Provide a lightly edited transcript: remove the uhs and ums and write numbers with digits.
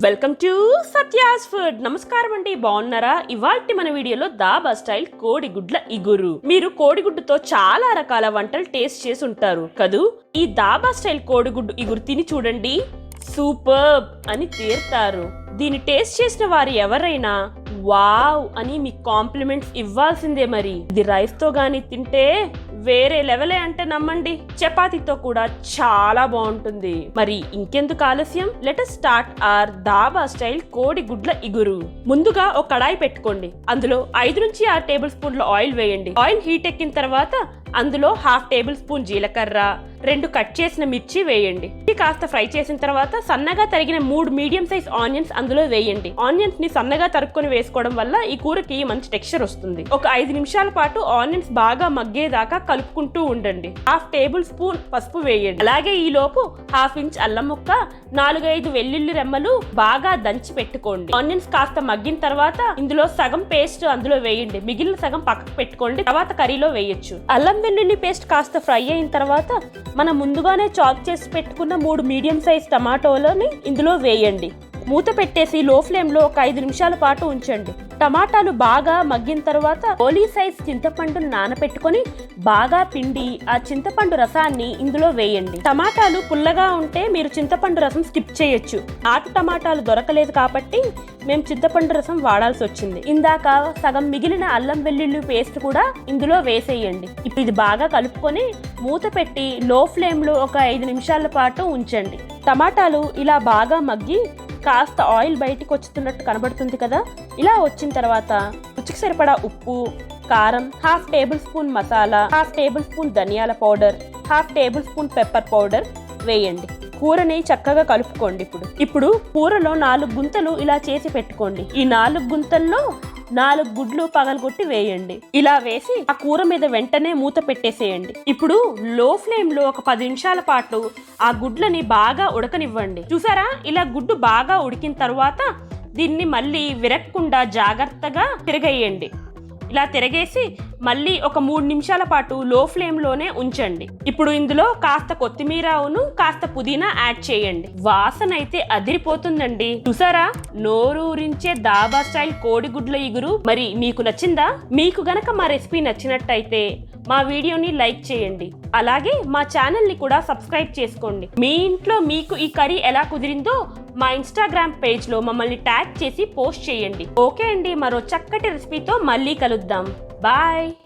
Welcome to Satya's food. నమస్కారం అండి, బాగున్నారా? ఇవాల్టి మన వీడియోలో దాబా స్టైల్ కోడిగుడ్ల ఇగురు. మీరు కోడిగుడ్డుతో చాలా రకాల వంటలు టేస్ట్ చేసి ఉంటారు కదూ. ఈ దాబా స్టైల్ కోడిగుడ్డు ఇగురు తిని చూడండి, సూపర్బ్ అని తీరుతారు. దీన్ని టేస్ట్ చేసిన వారు ఎవరైనా వావ్ అని మీకు కాంప్లిమెంట్స్ ఇవ్వాల్సిందే. మరి ఇది రైస్ తో గానీ తింటే వేరే లెవెలే అంటే నమ్మండి. చపాతీతో కూడా చాలా బాగుంటుంది. మరి ఇంకెందుకు ఆలస్యం, let us start our dhaba style కోడి గుడ్ల ఇగురు. ముందుగా ఒక కడాయి పెట్టుకోండి. అందులో 5 నుంచి 6 టేబుల్ స్పూన్ల ఆయిల్ వేయండి. ఆయిల్ హీట్ ఎక్కిన తర్వాత అందులో 1/2 టేబుల్ స్పూన్ జీలకర్ర, 2 కట్ చేసిన మిర్చి వేయండి. కాస్త ఫ్రై చేసిన తర్వాత సన్నగా తరిగిన 3 మీడియం సైజ్ ఆనియన్స్ అందులో వేయండి. ఆనియన్స్ ని సన్నగా తరుక్కొని వేసుకోవడం వల్ల ఈ కూరకి మంచి టెక్స్చర్ వస్తుంది. ఒక 5 నిమిషాల పాటు ఆనియన్స్ బాగా మగ్గేదాకా కలుపుకుంటూ ఉండండి. 1/2 టేబుల్ స్పూన్ పసుపు వేయండి. అలాగే ఈ లోపు 1/2 ఇంచ్ అల్లం ముక్క, 4-5 వెల్లుల్లి రెమ్మలు బాగా దంచి పెట్టుకోండి. ఆనియన్స్ కాస్త మగ్గిన తర్వాత ఇందులో సగం పేస్ట్ అందులో వేయండి. మిగిలిన సగం పక్కకు పెట్టుకోండి, తర్వాత కర్రీలో వేయొచ్చు. అల్లం వెల్లుల్లి పేస్ట్ కాస్త ఫ్రై అయిన తర్వాత మనం ముందుగానే చాప్ చేసి పెట్టుకున్న 3 మీడియం సైజ్ టమాటోలని ఇందులో వేయండి. మూత పెట్టేసి లో ఫ్లేమ్ లో ఒక 5 నిమిషాల పాటు ఉంచండి. టమాటాలు బాగా మగ్గిన తర్వాత ఓలీ సైజ్ చింతపండును నానపెట్టుకొని బాగా పిండి ఆ చింతపండు రసాన్ని ఇందులో వేయండి. టమాటాలు పుల్లగా ఉంటే మీరు చింతపండు రసం స్కిప్ చేయొచ్చు. నాటు టమాటాలు దొరకలేదు కాబట్టి మేము చింతపండు రసం వాడాల్సి వచ్చింది. ఇందాక సగం మిగిలిన అల్లం వెల్లుల్లి పేస్ట్ కూడా ఇందులో వేసేయండి. ఇప్పుడు ఇది బాగా కలుపుకొని మూత పెట్టి లో ఫ్లేమ్ లో ఒక 5 నిమిషాల పాటు ఉంచండి. టమాటాలు ఇలా బాగా మగ్గి కాస్త ఆయిల్ బయటికి వచ్చుతున్నట్టు కనబడుతుంది కదా. ఇలా వచ్చిన తర్వాత రుచికి సరిపడా ఉప్పు, కారం, 1/2 table spoon masala, 1/2 table spoon ధనియాల powder, 1/2 table spoon pepper powder వేయండి. కూరని చక్కగా కలుపుకోండి. ఇప్పుడు కూరలో 4 గుంతలు ఇలా చేసి పెట్టుకోండి. ఈ 4 గుంతల్లో 4 గుడ్లు పగలగొట్టి వేయండి. ఇలా వేసి ఆ కూర మీద వెంటనే మూత పెట్టేసేయండి. ఇప్పుడు లో ఫ్లేమ్ లో ఒక 10 నిమిషాల పాటు ఆ గుడ్లని బాగా ఉడకనివ్వండి. చూసారా, ఇలా గుడ్డు బాగా ఉడికిన తర్వాత దీన్ని మళ్ళీ విరక్కుండా జాగ్రత్తగా తిరగేయండి. ఇలా తిరగేసి మళ్ళీ ఒక 3 నిమిషాల పాటు లో ఫ్లేమ్ లోనే ఉంచండి. ఇప్పుడు ఇందులో కాస్త కొత్తిమీరను కాస్త పుదీనా యాడ్ చేయండి. వాసన అయితే అదిరిపోతుందండి. చూసారా, నోరూరించే దాబా స్టైల్ కోడిగుడ్ల ఇగురు. మరి మీకు నచ్చిందా? మీకు గనక మా రెసిపీ నచ్చినట్టయితే మా వీడియోని లైక్ చేయండి. అలాగే మా ఛానల్ ని కూడా సబ్స్క్రైబ్ చేసుకోండి. మీ ఇంట్లో మీకు ఈ కర్రీ ఎలా కుదిరిందో మా ఇన్స్టాగ్రామ్ పేజ్ లో మమ్మల్ని ట్యాగ్ చేసి పోస్ట్ చేయండి. ఓకే అండి, మరో చక్కటి రెసిపీతో మళ్ళీ కలుద్దాం. బాయ్.